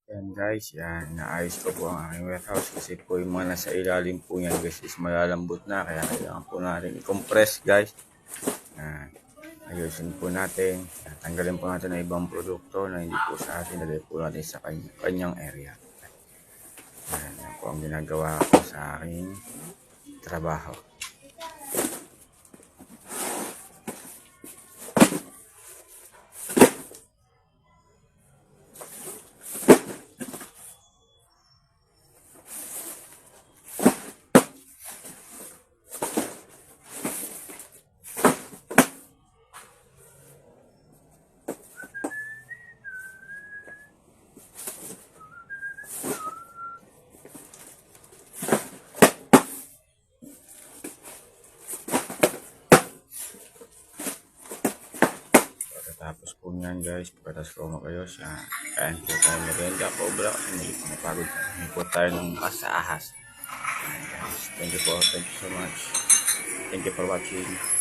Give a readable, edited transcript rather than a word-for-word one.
Yan guys, yan, inaayos ko po ang aking warehouse kasi po yung mga nasa ilalim po yan guys is malalambot na, kaya kailangan po natin i-compress guys. Yan, ayusin po natin, tanggalin po natin ang ibang produkto na hindi po sa atin, lagay po natin sa kanyang area. Yan po ang ginagawa ko sa aking trabaho. Tapos po niyan guys, pagkatapos ko kayo sa kain po tayo merienda po bro kasi hindi po napagod. Hindi po tayo ng ahas. Thank you so much. Thank you for watching.